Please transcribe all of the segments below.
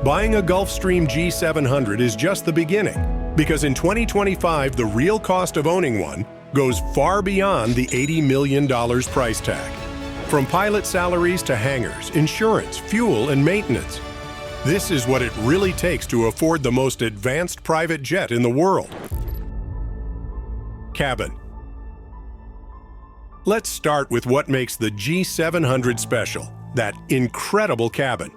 buying a Gulfstream G700 is just the beginning, because in 2025, the real cost of owning one goes far beyond the $80 million price tag. From pilot salaries to hangars, insurance, fuel, and maintenance. This is what it really takes to afford the most advanced private jet in the world. Cabin. Let's start with what makes the G700 special, that incredible cabin.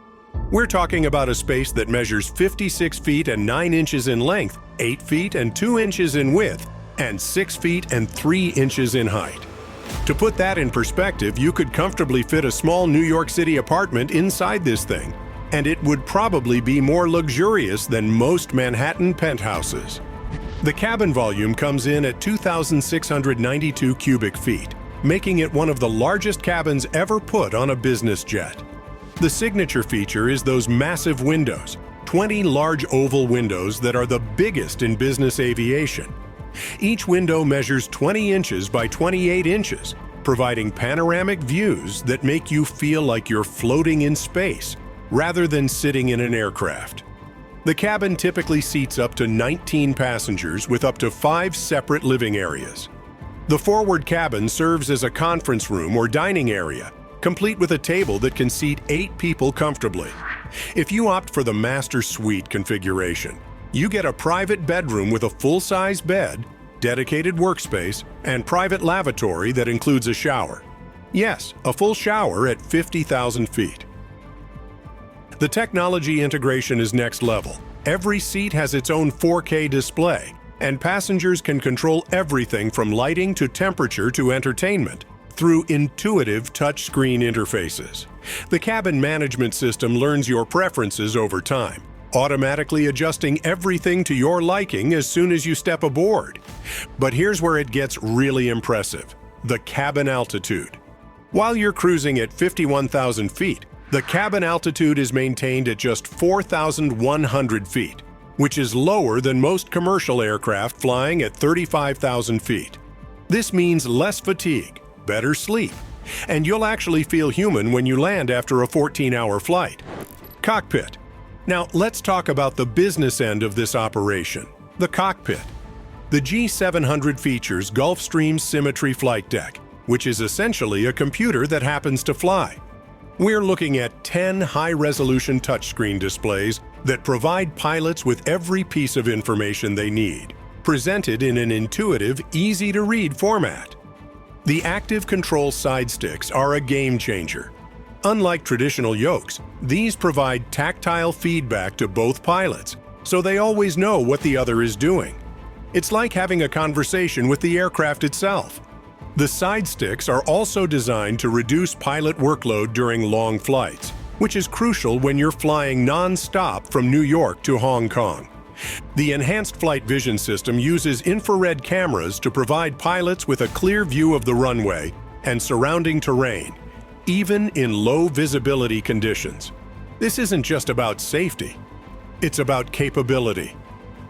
We're talking about a space that measures 56 feet and 9 inches in length, 8 feet and 2 inches in width, and 6 feet and 3 inches in height. To put that in perspective, you could comfortably fit a small New York City apartment inside this thing, and it would probably be more luxurious than most Manhattan penthouses. The cabin volume comes in at 2,692 cubic feet, making it one of the largest cabins ever put on a business jet. The signature feature is those massive windows, 20 large oval windows that are the biggest in business aviation. Each window measures 20 inches by 28 inches, providing panoramic views that make you feel like you're floating in space rather than sitting in an aircraft. The cabin typically seats up to 19 passengers with up to 5 separate living areas. The forward cabin serves as a conference room or dining area, complete with a table that can seat 8 people comfortably. If you opt for the master suite configuration, you get a private bedroom with a full-size bed, dedicated workspace, and private lavatory that includes a shower. Yes, a full shower at 50,000 feet. The technology integration is next level. Every seat has its own 4K display, and passengers can control everything from lighting to temperature to entertainment through intuitive touchscreen interfaces. The cabin management system learns your preferences over time, automatically adjusting everything to your liking as soon as you step aboard. But here's where it gets really impressive: the cabin altitude. While you're cruising at 51,000 feet, the cabin altitude is maintained at just 4,100 feet, which is lower than most commercial aircraft flying at 35,000 feet. This means less fatigue, better sleep, and you'll actually feel human when you land after a 14-hour flight. Cockpit. Now, let's talk about the business end of this operation, the cockpit. The G700 features Gulfstream's Symmetry Flight Deck, which is essentially a computer that happens to fly. We're looking at 10 high-resolution touchscreen displays that provide pilots with every piece of information they need, presented in an intuitive, easy-to-read format. The active control side sticks are a game changer. Unlike traditional yokes, these provide tactile feedback to both pilots, so they always know what the other is doing. It's like having a conversation with the aircraft itself. The side sticks are also designed to reduce pilot workload during long flights, which is crucial when you're flying non-stop from New York to Hong Kong. The enhanced flight vision system uses infrared cameras to provide pilots with a clear view of the runway and surrounding terrain, even in low visibility conditions. This isn't just about safety, it's about capability.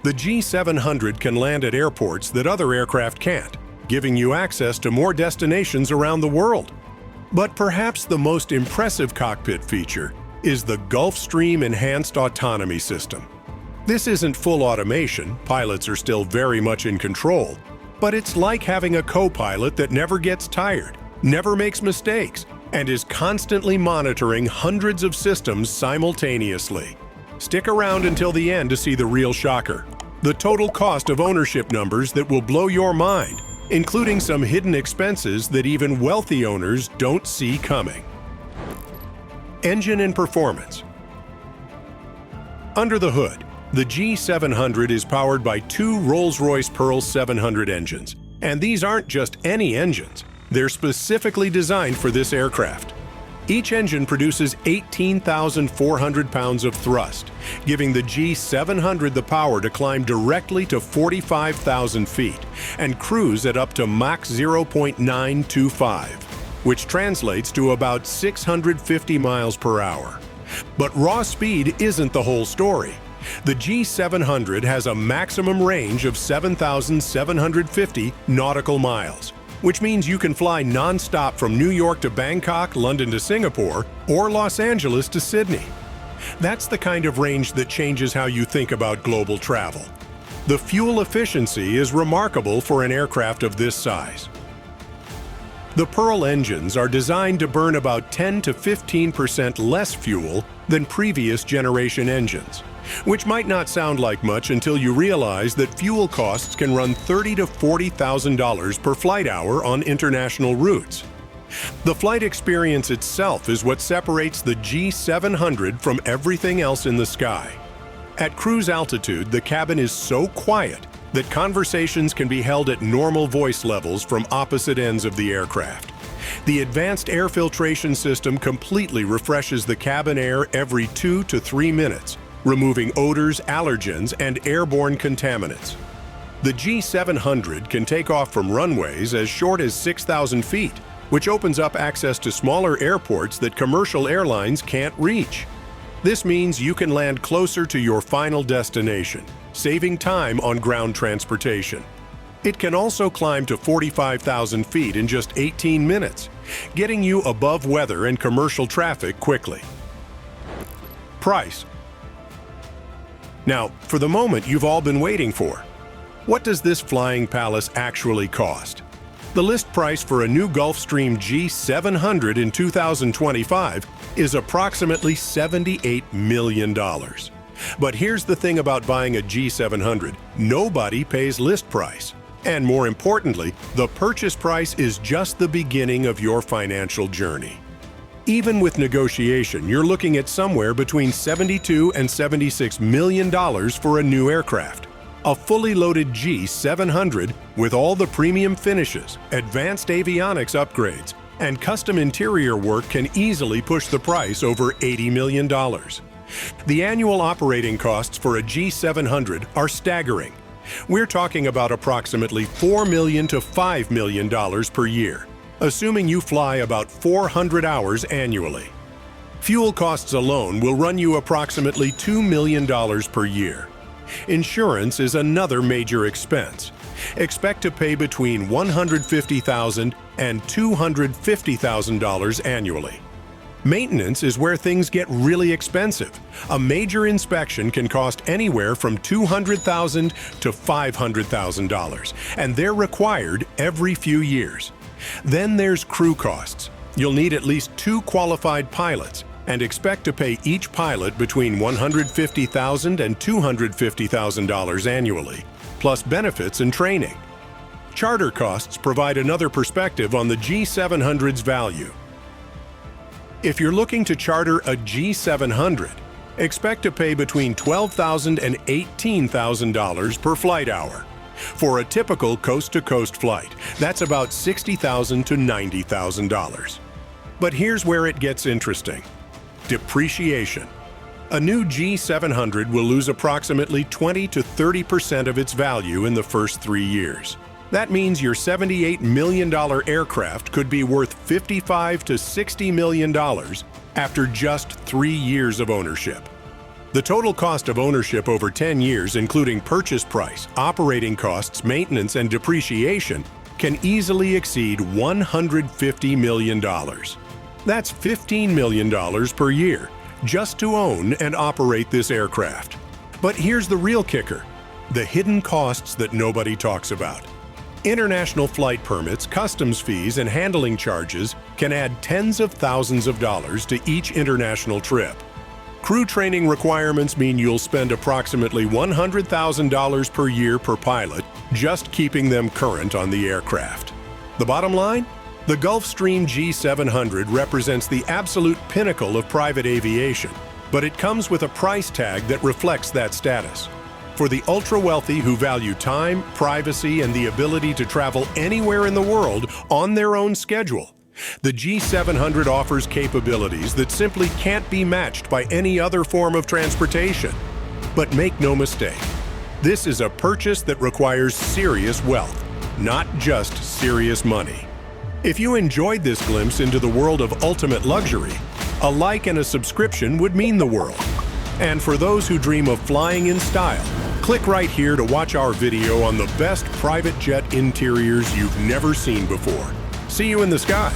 The G700 can land at airports that other aircraft can't, giving you access to more destinations around the world. But perhaps the most impressive cockpit feature is the Gulfstream Enhanced Autonomy System. This isn't full automation, pilots are still very much in control, but it's like having a co-pilot that never gets tired, never makes mistakes, and is constantly monitoring hundreds of systems simultaneously. Stick around until the end to see the real shocker: the total cost of ownership numbers that will blow your mind, including some hidden expenses that even wealthy owners don't see coming. Engine and performance. Under the hood, the G700 is powered by 2 Rolls-Royce Pearl 700 engines, and these aren't just any engines. They're specifically designed for this aircraft. Each engine produces 18,400 pounds of thrust, giving the G700 the power to climb directly to 45,000 feet and cruise at up to Mach 0.925, which translates to about 650 miles per hour. But raw speed isn't the whole story. The G700 has a maximum range of 7,750 nautical miles, which means you can fly non-stop from New York to Bangkok, London to Singapore, or Los Angeles to Sydney. That's the kind of range that changes how you think about global travel. The fuel efficiency is remarkable for an aircraft of this size. The Pearl engines are designed to burn about 10 to 15% less fuel than previous generation engines, which might not sound like much until you realize that fuel costs can run $30,000 to $40,000 per flight hour on international routes. The flight experience itself is what separates the G700 from everything else in the sky. At cruise altitude, the cabin is so quiet that conversations can be held at normal voice levels from opposite ends of the aircraft. The advanced air filtration system completely refreshes the cabin air every 2 to 3 minutes, removing odors, allergens, and airborne contaminants. The G700 can take off from runways as short as 6,000 feet, which opens up access to smaller airports that commercial airlines can't reach. This means you can land closer to your final destination, saving time on ground transportation. It can also climb to 45,000 feet in just 18 minutes, getting you above weather and commercial traffic quickly. Price. Now, for the moment you've all been waiting for. What does this flying palace actually cost? The list price for a new Gulfstream G700 in 2025 is approximately $78 million. But here's the thing about buying a G700, nobody pays list price. And more importantly, the purchase price is just the beginning of your financial journey. Even with negotiation, you're looking at somewhere between $72 and $76 million for a new aircraft. A fully loaded G700 with all the premium finishes, advanced avionics upgrades, and custom interior work can easily push the price over $80 million. The annual operating costs for a G700 are staggering. We're talking about approximately $4 million to $5 million per year, assuming you fly about 400 hours annually. Fuel costs alone will run you approximately $2 million per year. Insurance is another major expense. Expect to pay between $150,000 and $250,000 annually. Maintenance is where things get really expensive. A major inspection can cost anywhere from $200,000 to $500,000, and they're required every few years. Then there's crew costs. You'll need at least 2 qualified pilots, and expect to pay each pilot between $150,000 and $250,000 annually, plus benefits and training. Charter costs provide another perspective on the G700's value. If you're looking to charter a G700, expect to pay between $12,000 and $18,000 per flight hour. For a typical coast-to-coast flight, that's about $60,000 to $90,000. But here's where it gets interesting. Depreciation. A new G700 will lose approximately 20 to 30% of its value in the first 3 years. That means your $78 million aircraft could be worth $55 to $60 million after just 3 years of ownership. The total cost of ownership over 10 years, including purchase price, operating costs, maintenance, and depreciation, can easily exceed $150 million. That's $15 million per year just to own and operate this aircraft. But here's the real kicker: the hidden costs that nobody talks about. International flight permits, customs fees, and handling charges can add tens of thousands of dollars to each international trip. Crew training requirements mean you'll spend approximately $100,000 per year per pilot just keeping them current on the aircraft. The bottom line? The Gulfstream G700 represents the absolute pinnacle of private aviation, but it comes with a price tag that reflects that status. For the ultra-wealthy who value time, privacy, and the ability to travel anywhere in the world on their own schedule, the G700 offers capabilities that simply can't be matched by any other form of transportation. But make no mistake, this is a purchase that requires serious wealth, not just serious money. If you enjoyed this glimpse into the world of ultimate luxury, a like and a subscription would mean the world. And for those who dream of flying in style, click right here to watch our video on the best private jet interiors you've never seen before. See you in the skies.